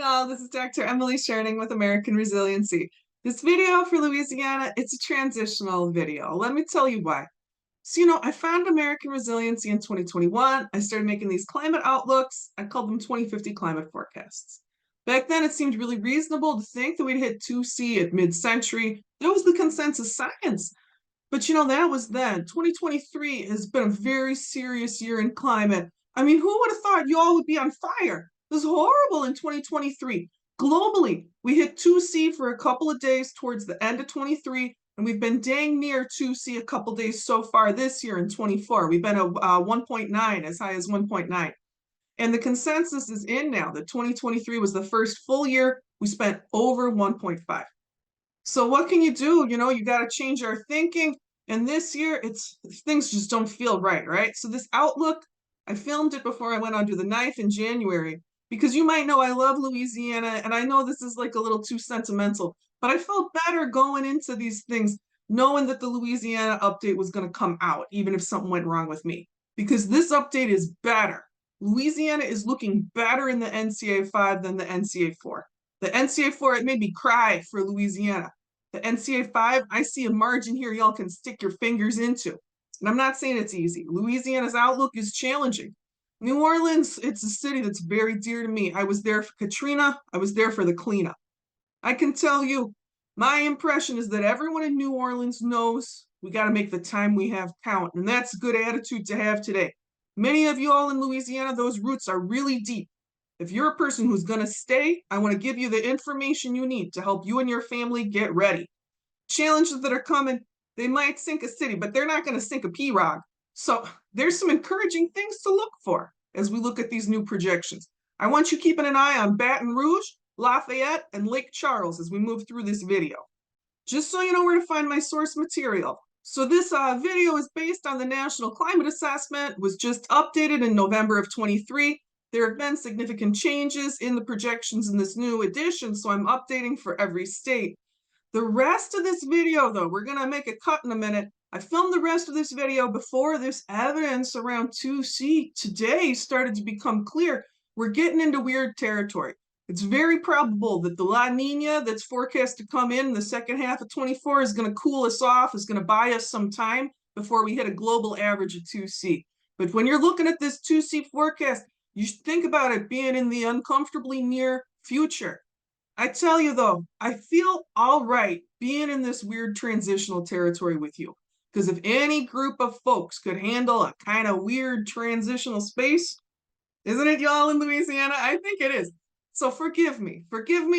y'all, this is Dr. Emily Sherning with American Resiliency. This video for Louisiana, it's a transitional video. Let me tell you why. So, I found American Resiliency in 2021. I started making these climate outlooks. I called them 2050 climate forecasts. Back then, it seemed really reasonable to think that we'd hit 2C at mid-century. That was the consensus science. But that was then. 2023 has been a very serious year in climate. I mean, who would have thought you all would be on fire? It was horrible in 2023. Globally, we hit 2C for a couple of days towards the end of 23, and we've been dang near 2C a couple days so far this year in 24. We've been at 1.9, as high as 1.9. And the consensus is in now that 2023 was the first full year we spent over 1.5. So what can you do? You got to change our thinking. And this year, things just don't feel right? So this outlook, I filmed it before I went under the knife in January, because you might know I love Louisiana, and I know this is like a little too sentimental, but I felt better going into these things, knowing that the Louisiana update was going to come out, even if something went wrong with me, because this update is better. Louisiana is looking better in the NCA5 than the NCA4. The NCA4, it made me cry for Louisiana. The NCA5, I see a margin here y'all can stick your fingers into. And I'm not saying it's easy. Louisiana's outlook is challenging. New Orleans, it's a city that's very dear to me. I was there for Katrina. I was there for the cleanup. I can tell you, my impression is that everyone in New Orleans knows we got to make the time we have count. And that's a good attitude to have today. Many of you all in Louisiana, those roots are really deep. If you're a person who's going to stay, I want to give you the information you need to help you and your family get ready. Challenges that are coming, they might sink a city, but they're not going to sink a pirogue. So there's some encouraging things to look for as we look at these new projections. I want you keeping an eye on Baton Rouge, Lafayette, and Lake Charles as we move through this video. Just so you know where to find my source material. So this video is based on the National Climate Assessment, was just updated in November of 23. There have been significant changes in the projections in this new edition, so I'm updating for every state. The rest of this video, though, we're going to make a cut in a minute. I filmed the rest of this video before this evidence around 2C today started to become clear. We're getting into weird territory. It's very probable that the La Nina that's forecast to come in the second half of 24 is going to cool us off, is going to buy us some time before we hit a global average of 2C. But when you're looking at this 2C forecast, you should think about it being in the uncomfortably near future. I tell you though, I feel all right being in this weird transitional territory with you. Because if any group of folks could handle a kind of weird transitional space, isn't it y'all in Louisiana? I think it is. So forgive me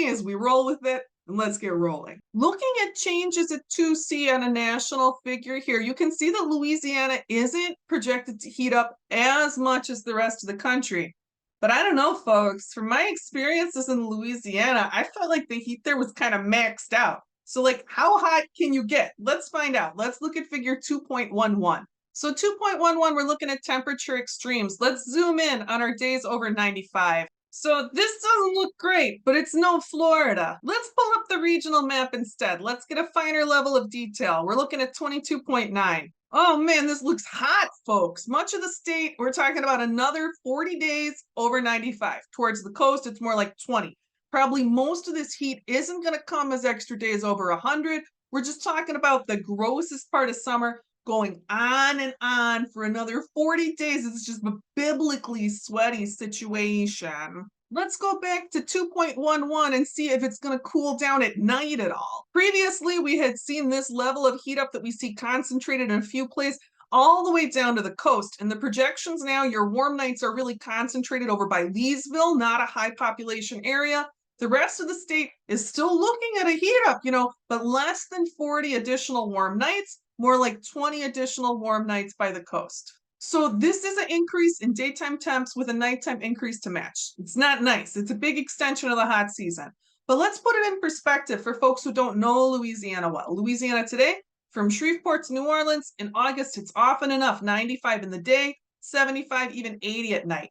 as we roll with it, and let's get rolling. Looking at changes at 2C on a national figure here, you can see that Louisiana isn't projected to heat up as much as the rest of the country. But I don't know, folks, from my experiences in Louisiana, I felt like the heat there was kind of maxed out. So like, how hot can you get? Let's find out. Let's look at figure 2.11. So 2.11, we're looking at temperature extremes. Let's zoom in on our days over 95. So this doesn't look great, but it's no Florida. Let's pull up the regional map instead. Let's get a finer level of detail. We're looking at 22.9. Oh man, this looks hot, folks. Much of the state, we're talking about another 40 days over 95. Towards the coast, it's more like 20. Probably most of this heat isn't going to come as extra days over 100. We're just talking about the grossest part of summer going on and on for another 40 days. It's just a biblically sweaty situation. Let's go back to 2.11 and see if it's going to cool down at night at all. Previously, we had seen this level of heat up that we see concentrated in a few places all the way down to the coast. And the projections now, your warm nights are really concentrated over by Leesville, not a high population area. The rest of the state is still looking at a heat up, but less than 40 additional warm nights, more like 20 additional warm nights by the coast. So this is an increase in daytime temps with a nighttime increase to match. It's not nice. It's a big extension of the hot season. But let's put it in perspective for folks who don't know Louisiana well. Louisiana today, from Shreveport to New Orleans, in August, it's often enough 95 in the day, 75, even 80 at night.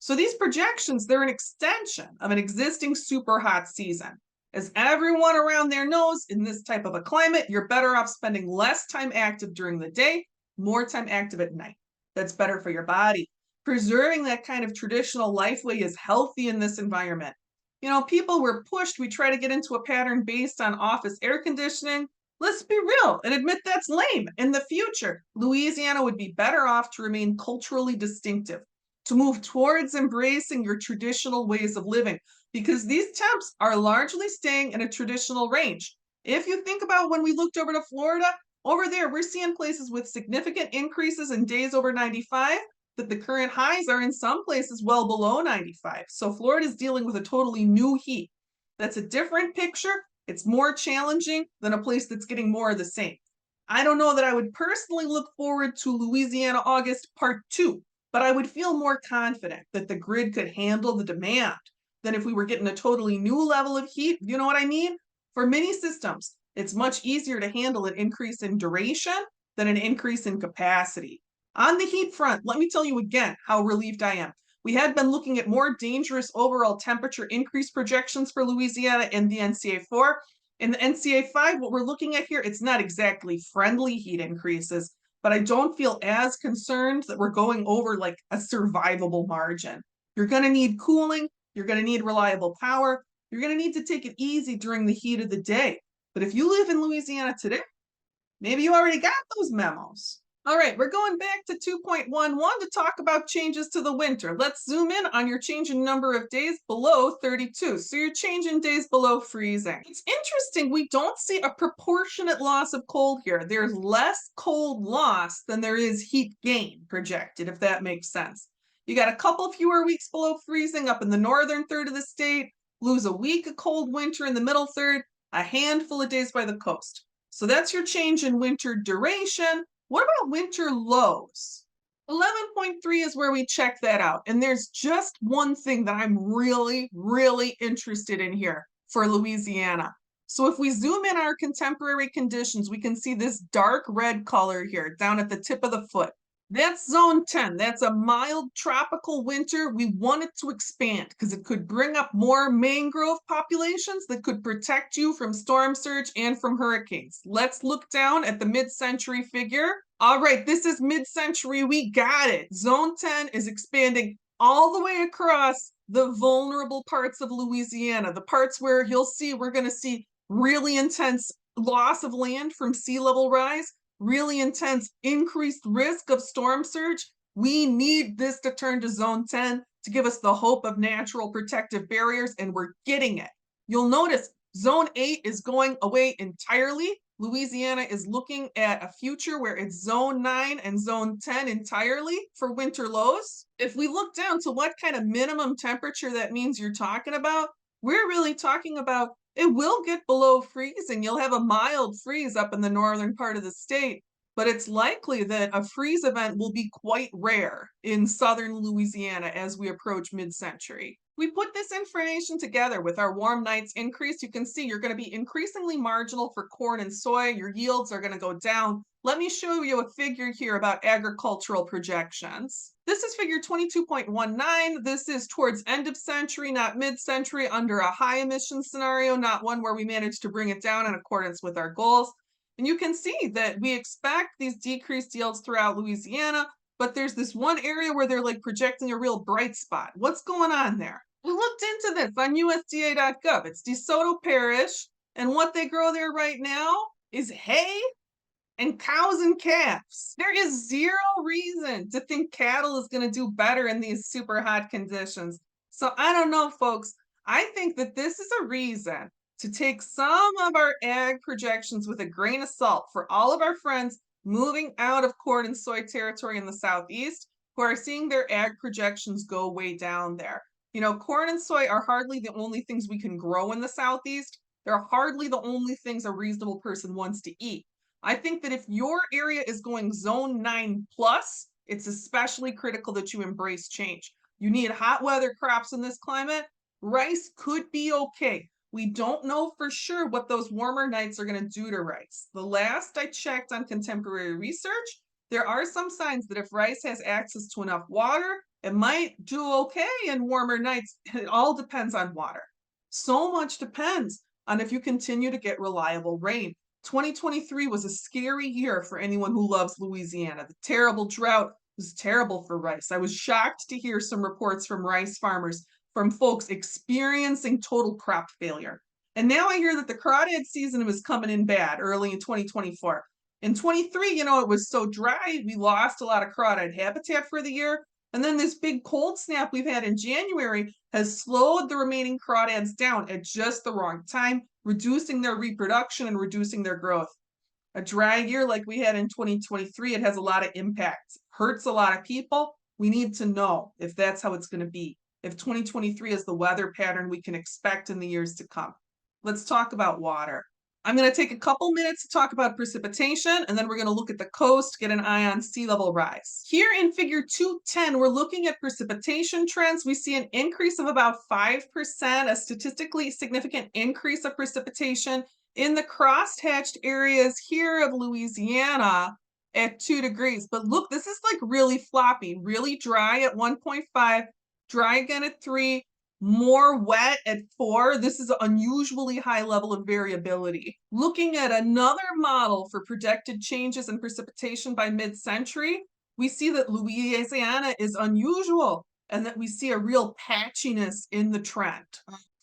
So these projections, they're an extension of an existing super hot season. As everyone around there knows, in this type of a climate, you're better off spending less time active during the day, more time active at night. That's better for your body. Preserving that kind of traditional life way is healthy in this environment. People were pushed. We try to get into a pattern based on office air conditioning. Let's be real and admit that's lame. In the future, Louisiana would be better off to remain culturally distinctive, to move towards embracing your traditional ways of living, because these temps are largely staying in a traditional range. If you think about when we looked over to Florida, over there, we're seeing places with significant increases in days over 95, that the current highs are in some places well below 95. So Florida's dealing with a totally new heat. That's a different picture. It's more challenging than a place that's getting more of the same. I don't know that I would personally look forward to Louisiana August Part 2, but I would feel more confident that the grid could handle the demand than if we were getting a totally new level of heat. You know what I mean? For many systems, it's much easier to handle an increase in duration than an increase in capacity. On the heat front, let me tell you again how relieved I am. We had been looking at more dangerous overall temperature increase projections for Louisiana in the NCA4. In the NCA5, what we're looking at here, it's not exactly friendly heat increases, but I don't feel as concerned that we're going over like a survivable margin. You're going to need cooling, you're going to need reliable power, you're going to need to take it easy during the heat of the day. But if you live in Louisiana today, maybe you already got those memos. All right, we're going back to 2.11 to talk about changes to the winter. Let's zoom in on your change in number of days below 32. So your change in days below freezing. It's interesting, we don't see a proportionate loss of cold here. There's less cold loss than there is heat gain projected, if that makes sense. You got a couple fewer weeks below freezing up in the northern third of the state, lose a week of cold winter in the middle third, a handful of days by the coast. So that's your change in winter duration. What about winter lows? 11.3 is where we check that out. And there's just one thing that I'm really interested in here for Louisiana. So if we zoom in our contemporary conditions, we can see this dark red color here down at the tip of the foot. That's zone 10. That's a mild tropical winter. We want it to expand because it could bring up more mangrove populations that could protect you from storm surge and from hurricanes. Let's look down at the mid-century figure. All right, this is mid-century. We got it. Zone 10 is expanding all the way across the vulnerable parts of Louisiana, the parts where you'll see we're going to see really intense loss of land from sea level rise, really intense increased risk of storm surge. We need this to turn to zone 10 to give us the hope of natural protective barriers, and we're getting it. You'll notice zone 8 is going away entirely. Louisiana is looking at a future where it's zone 9 and zone 10 entirely for winter lows. If we look down to what kind of minimum temperature that means you're talking about, we're really talking about it will get below freezing. You'll have a mild freeze up in the northern part of the state, but it's likely that a freeze event will be quite rare in southern Louisiana as we approach mid-century. We put this information together with our warm nights increase. You can see you're going to be increasingly marginal for corn and soy. Your yields are going to go down. Let me show you a figure here about agricultural projections. This is figure 22.19. This is towards end of century, not mid-century, under a high emission scenario, not one where we managed to bring it down in accordance with our goals. And you can see that we expect these decreased yields throughout Louisiana, but there's this one area where they're like projecting a real bright spot. What's going on there? We looked into this on USDA.gov. It's DeSoto Parish, and what they grow there right now is hay and cows and calves. There is zero reason to think cattle is going to do better in these super hot conditions. So I don't know, folks. I think that this is a reason to take some of our ag projections with a grain of salt for all of our friends moving out of corn and soy territory in the southeast who are seeing their ag projections go way down there. Corn and soy are hardly the only things we can grow in the southeast. They're hardly the only things a reasonable person wants to eat. I think that if your area is going zone 9 plus, it's especially critical that you embrace change. You need hot weather crops in this climate. Rice could be okay. We don't know for sure what those warmer nights are going to do to rice. The last I checked on contemporary research, there are some signs that if rice has access to enough water, it might do okay in warmer nights. It all depends on water. So much depends on if you continue to get reliable rain. 2023 was a scary year for anyone who loves Louisiana. The terrible drought was terrible for rice. I was shocked to hear some reports from rice farmers from folks experiencing total crop failure. And now I hear that the crawdad season was coming in bad early in 2024. In 23, it was so dry, we lost a lot of crawdad habitat for the year. And then this big cold snap we've had in January has slowed the remaining crawdads down at just the wrong time, reducing their reproduction and reducing their growth. A dry year like we had in 2023, it has a lot of impacts, hurts a lot of people. We need to know if that's how it's going to be, if 2023 is the weather pattern we can expect in the years to come. Let's talk about water. I'm going to take a couple minutes to talk about precipitation, and then we're going to look at the coast, get an eye on sea level rise. Here in figure 210, we're looking at precipitation trends. We see an increase of about 5%, a statistically significant increase of precipitation in the crosshatched areas here of Louisiana at 2 degrees. But look, this is like really floppy, really dry at 1.5, dry again at 3, more wet at 4. This is an unusually high level of variability. Looking at another model for projected changes in precipitation by mid-century, we see that Louisiana is unusual and that we see a real patchiness in the trend.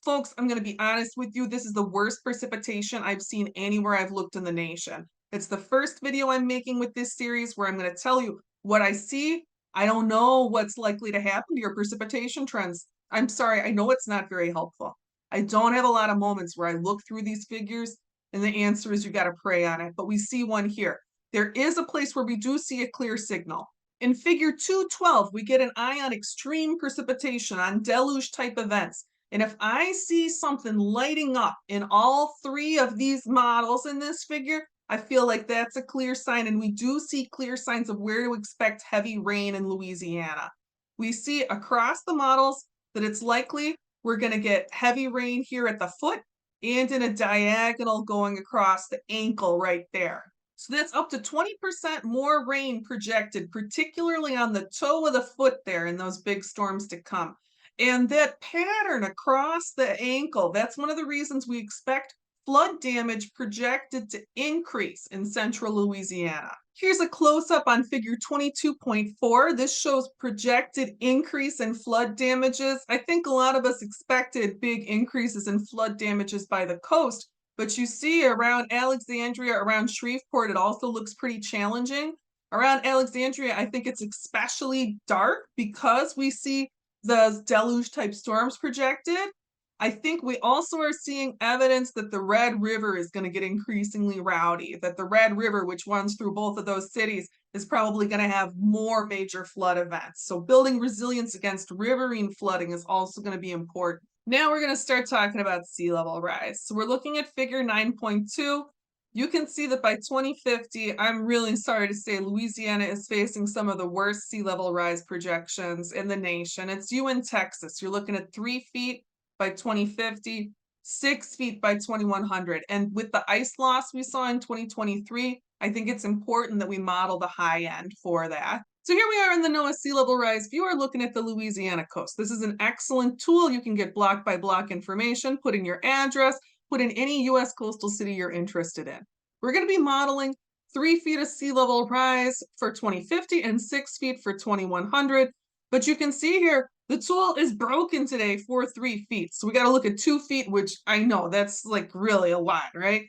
Folks, I'm going to be honest with you, this is the worst precipitation I've seen anywhere I've looked in the nation. It's the first video I'm making with this series where I'm going to tell you what I see. I don't know what's likely to happen to your precipitation trends. I'm sorry, I know it's not very helpful. I don't have a lot of moments where I look through these figures and the answer is you got to pray on it, but we see one here. There is a place where we do see a clear signal. In figure 212, we get an eye on extreme precipitation, on deluge type events. And if I see something lighting up in all 3 of these models in this figure, I feel like that's a clear sign, and we do see clear signs of where to expect heavy rain in Louisiana. We see across the models that it's likely we're going to get heavy rain here at the foot and in a diagonal going across the ankle right there. So that's up to 20% more rain projected, particularly on the toe of the foot there in those big storms to come. And that pattern across the ankle, that's one of the reasons we expect flood damage projected to increase in central Louisiana. Here's a close-up on figure 22.4. This shows projected increase in flood damages. I think a lot of us expected big increases in flood damages by the coast, but you see around Alexandria, around Shreveport, it also looks pretty challenging. Around Alexandria, I think it's especially dark because we see the deluge type storms projected. I think we also are seeing evidence that the Red River is going to get increasingly rowdy, that the Red River, which runs through both of those cities, is probably going to have more major flood events. So building resilience against riverine flooding is also going to be important. Now we're going to start talking about sea level rise. So we're looking at figure 9.2. You can see that by 2050, I'm really sorry to say, Louisiana is facing some of the worst sea level rise projections in the nation. It's you in Texas. You're looking at 3 feet by 2050, 6 feet by 2100. And with the ice loss we saw in 2023, I think it's important that we model the high end for that. So here we are in the NOAA sea level rise viewer looking at the Louisiana coast. This is an excellent tool. You can get block by block information, put in your address, put in any US coastal city you're interested in. We're going to be modeling 3 feet of sea level rise for 2050 and 6 feet for 2100. But you can see here, the tool is broken today for 3 feet. So we got to look at 2 feet, which I know that's like really a lot, right?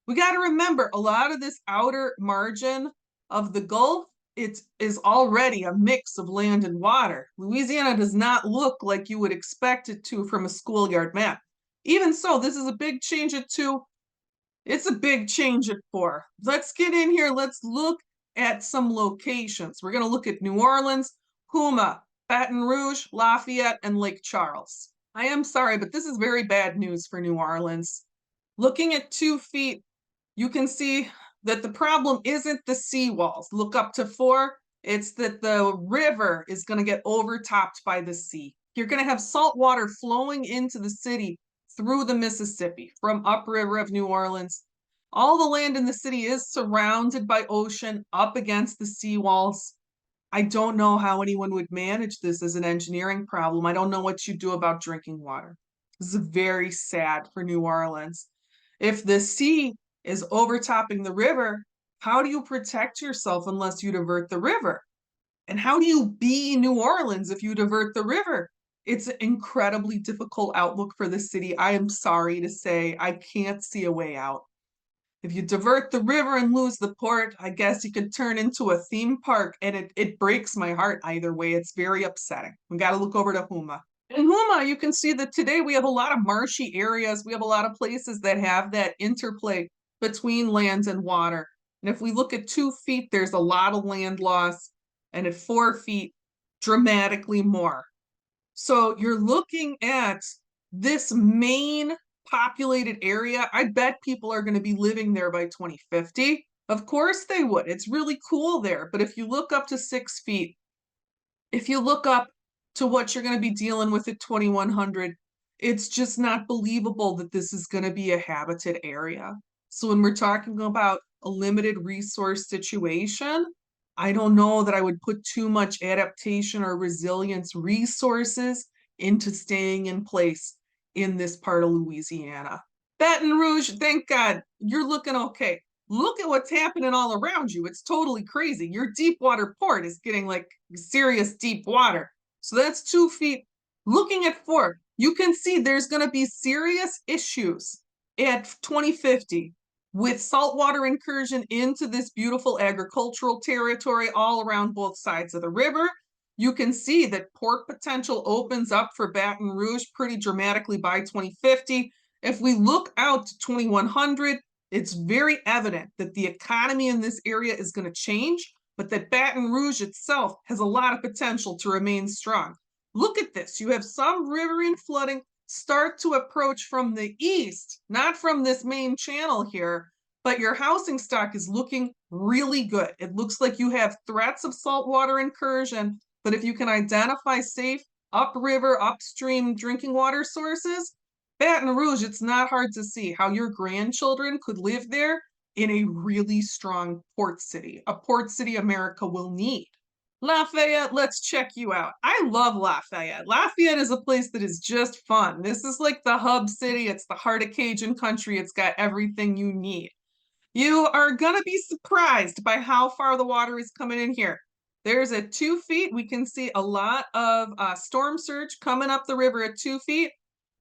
We got to remember a lot of this outer margin of the Gulf, it is already a mix of land and water. Louisiana does not look like you would expect it to from a schoolyard map. Even so, this is a big change at 2. It's a big change at 4. Let's get in here. Let's look at some locations. We're going to look at New Orleans, Houma, Baton Rouge, Lafayette, and Lake Charles. I am sorry, but this is very bad news for New Orleans. Looking at 2 feet, you can see that the problem isn't the seawalls. Look up to 4. It's that the river is going to get overtopped by the sea. You're going to have salt water flowing into the city through the Mississippi from upriver of New Orleans. All the land in the city is surrounded by ocean up against the seawalls. I don't know how anyone would manage this as an engineering problem. I don't know what you do about drinking water. This is very sad for New Orleans. If the sea is overtopping the river, how do you protect yourself unless you divert the river? And how do you be New Orleans if you divert the river? It's an incredibly difficult outlook for the city. I am sorry to say, I can't see a way out. If you divert the river and lose the port, I guess you could turn into a theme park, and it breaks my heart either way. It's very upsetting. We got to look over to Huma. In Huma, you can see that today we have a lot of marshy areas. We have a lot of places that have that interplay between lands and water. And if we look at 2 feet, there's a lot of land loss, and at 4 feet, dramatically more. So you're looking at this main populated area. I bet people are going to be living there by 2050. Of course they would. It's really cool there. But if you look up to 6 feet, if you look up to what you're going to be dealing with at 2100, it's just not believable that this is going to be a habited area. So when we're talking about a limited resource situation, I don't know that I would put too much adaptation or resilience resources into staying in place in this part of Louisiana. Baton Rouge, thank God, you're looking okay. Look at what's happening all around you. It's totally crazy. Your deep water port is getting like serious deep water. So that's 2 feet. Looking at 4, you can see there's going to be serious issues at 2050 with saltwater incursion into this beautiful agricultural territory all around both sides of the river. You can see that port potential opens up for Baton Rouge pretty dramatically by 2050. If we look out to 2100, it's very evident that the economy in this area is going to change, but that Baton Rouge itself has a lot of potential to remain strong. Look at this. You have some riverine flooding start to approach from the east, not from this main channel here, but your housing stock is looking really good. It looks like you have threats of saltwater incursion, but if you can identify safe upriver, upstream drinking water sources, Baton Rouge, it's not hard to see how your grandchildren could live there in a really strong port city, a port city America will need. Lafayette, let's check you out. I love Lafayette. Lafayette is a place that is just fun. This is like the hub city. It's the heart of Cajun country. It's got everything you need. You are going to be surprised by how far the water is coming in here. There's at 2 feet. We can see a lot of storm surge coming up the river at 2 feet.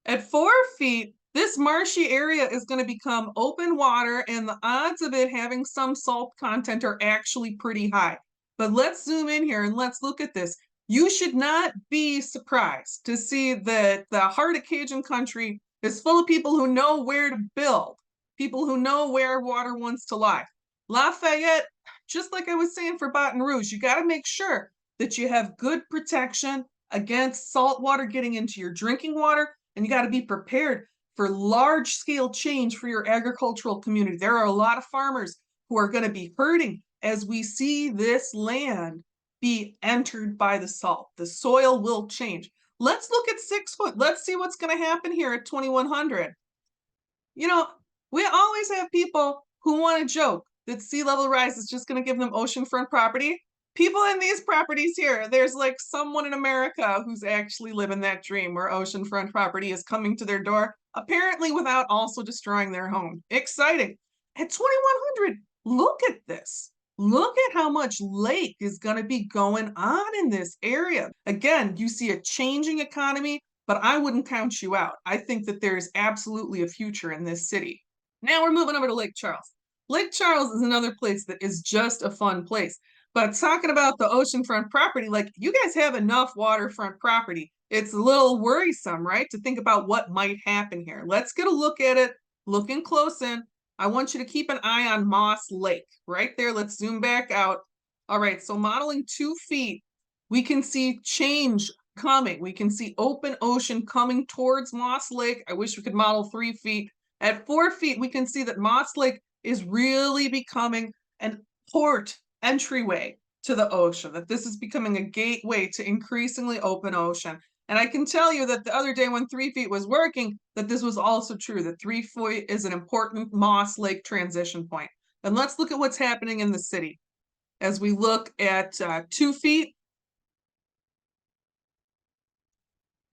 At 4 feet, this marshy area is going to become open water, and the odds of it having some salt content are actually pretty high. But let's zoom in here and let's look at this. You should not be surprised to see that the heart of Cajun country is full of people who know where to build, people who know where water wants to lie. Lafayette, just like I was saying for Baton Rouge, you got to make sure that you have good protection against salt water getting into your drinking water, and you got to be prepared for large scale change for your agricultural community. There are a lot of farmers who are going to be hurting as we see this land be entered by the salt. The soil will change. Let's look at 6 foot. Let's see what's going to happen here at 2100. You know, we always have people who want to joke that sea level rise is just going to give them oceanfront property. People in these properties here, there's like someone in America who's actually living that dream where oceanfront property is coming to their door, apparently without also destroying their home. Exciting. At 2100, look at this. Look at how much lake is going to be going on in this area. Again, you see a changing economy, but I wouldn't count you out. I think that there is absolutely a future in this city. Now we're moving over to Lake Charles. Lake Charles is another place that is just a fun place. But talking about the oceanfront property, like you guys have enough waterfront property. It's a little worrisome, right? To think about what might happen here. Let's get a look at it, looking close in. I want you to keep an eye on Moss Lake right there. Let's zoom back out. All right, so modeling 2 feet, we can see change coming. We can see open ocean coming towards Moss Lake. I wish we could model 3 feet. At 4 feet, we can see that Moss Lake is really becoming an port entryway to the ocean, that this is becoming a gateway to increasingly open ocean. And I can tell you that the other day when 3 feet was working, that this was also true, that 3 feet is an important Moss Lake transition point. And let's look at what's happening in the city. As we look at 2 feet,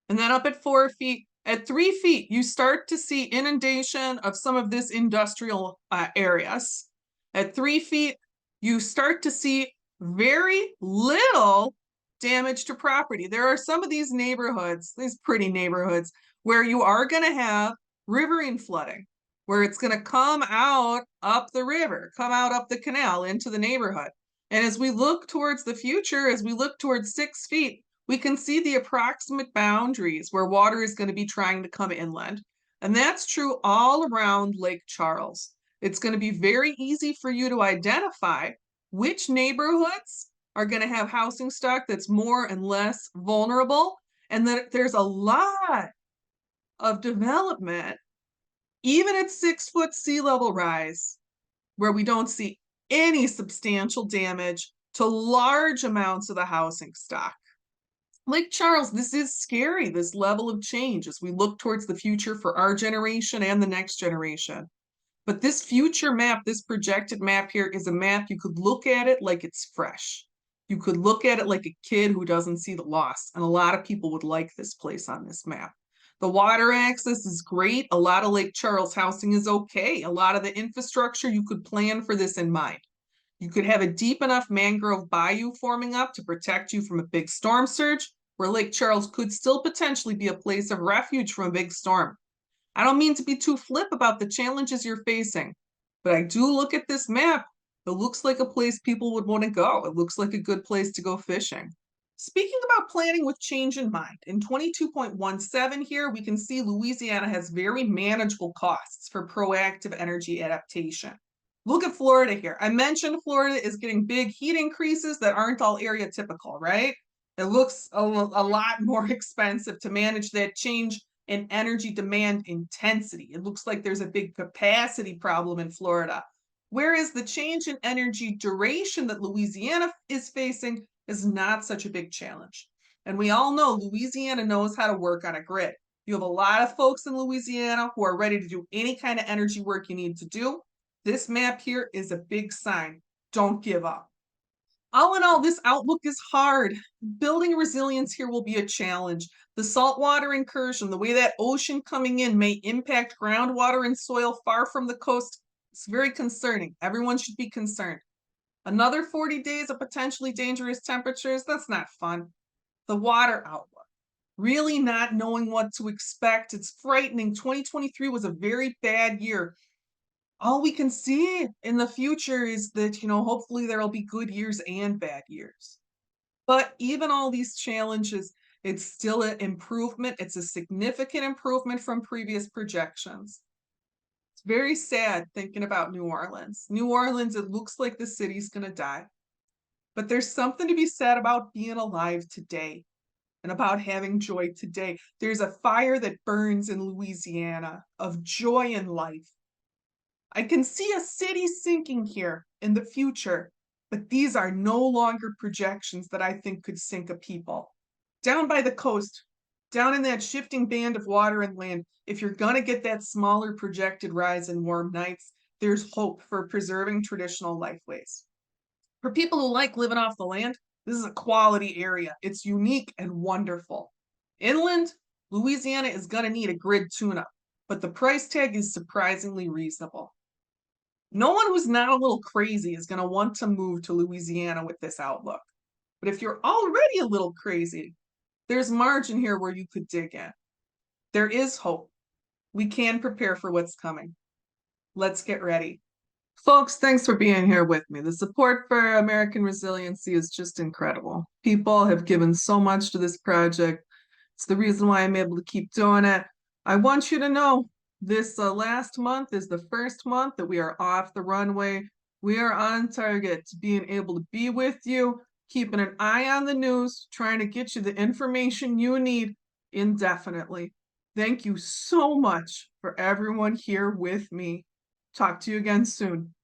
and then up at 4 feet, at 3 feet, you start to see inundation of some of this industrial areas. At 3 feet, you start to see very little damage to property. There are some of these neighborhoods, these pretty neighborhoods, where you are going to have riverine flooding, where it's going to come out up the river, come out up the canal into the neighborhood. And as we look towards the future, as we look towards 6 feet, we can see the approximate boundaries where water is going to be trying to come inland. And that's true all around Lake Charles. It's going to be very easy for you to identify which neighborhoods are going to have housing stock that's more and less vulnerable, and that there's a lot of development, even at 6 foot sea level rise, where we don't see any substantial damage to large amounts of the housing stock. Lake Charles, this is scary, this level of change as we look towards the future for our generation and the next generation. But this future map, this projected map here, is a map you could look at it like it's fresh. You could look at it like a kid who doesn't see the loss. And a lot of people would like this place on this map. The water access is great. A lot of Lake Charles housing is okay. A lot of the infrastructure, you could plan for this in mind. You could have a deep enough mangrove bayou forming up to protect you from a big storm surge, where Lake Charles could still potentially be a place of refuge from a big storm. I don't mean to be too flip about the challenges you're facing, but I do look at this map. It looks like a place people would want to go. It looks like a good place to go fishing. Speaking about planning with change in mind, in 22.17 here, we can see Louisiana has very manageable costs for proactive energy adaptation. Look at Florida here. I mentioned Florida is getting big heat increases that aren't all area typical, right? It looks a lot more expensive to manage that change in energy demand intensity. It looks like there's a big capacity problem in Florida. Whereas the change in energy duration that Louisiana is facing is not such a big challenge. And we all know Louisiana knows how to work on a grid. You have a lot of folks in Louisiana who are ready to do any kind of energy work you need to do. This map here is a big sign. Don't give up. All in all, this outlook is hard. Building resilience here will be a challenge. The saltwater incursion, the way that ocean coming in may impact groundwater and soil far from the coast. It's very concerning. Everyone should be concerned. Another 40 days of potentially dangerous temperatures, that's not fun. The water outlook, really not knowing what to expect. It's frightening. 2023 was a very bad year. All we can see in the future is that, hopefully there'll be good years and bad years. But even all these challenges, it's still an improvement. It's a significant improvement from previous projections. It's very sad thinking about New Orleans. New Orleans, it looks like the city's going to die. But there's something to be said about being alive today and about having joy today. There's a fire that burns in Louisiana of joy in life. I can see a city sinking here in the future, but these are no longer projections that I think could sink a people. Down by the coast, down in that shifting band of water and land, if you're going to get that smaller projected rise in warm nights, there's hope for preserving traditional lifeways. For people who like living off the land, this is a quality area. It's unique and wonderful. Inland, Louisiana is going to need a grid tune-up, but the price tag is surprisingly reasonable. No one who's not a little crazy is going to want to move to Louisiana with this outlook. But if you're already a little crazy, there's margin here where you could dig in. There is hope. We can prepare for what's coming. Let's get ready. Folks, thanks for being here with me. The support for American Resiliency is just incredible. People have given so much to this project. It's the reason why I'm able to keep doing it. I want you to know this last month is the first month that we are off the runway. We are on target to being able to be with you, keeping an eye on the news, trying to get you the information you need indefinitely. Thank you so much for everyone here with me. Talk to you again soon.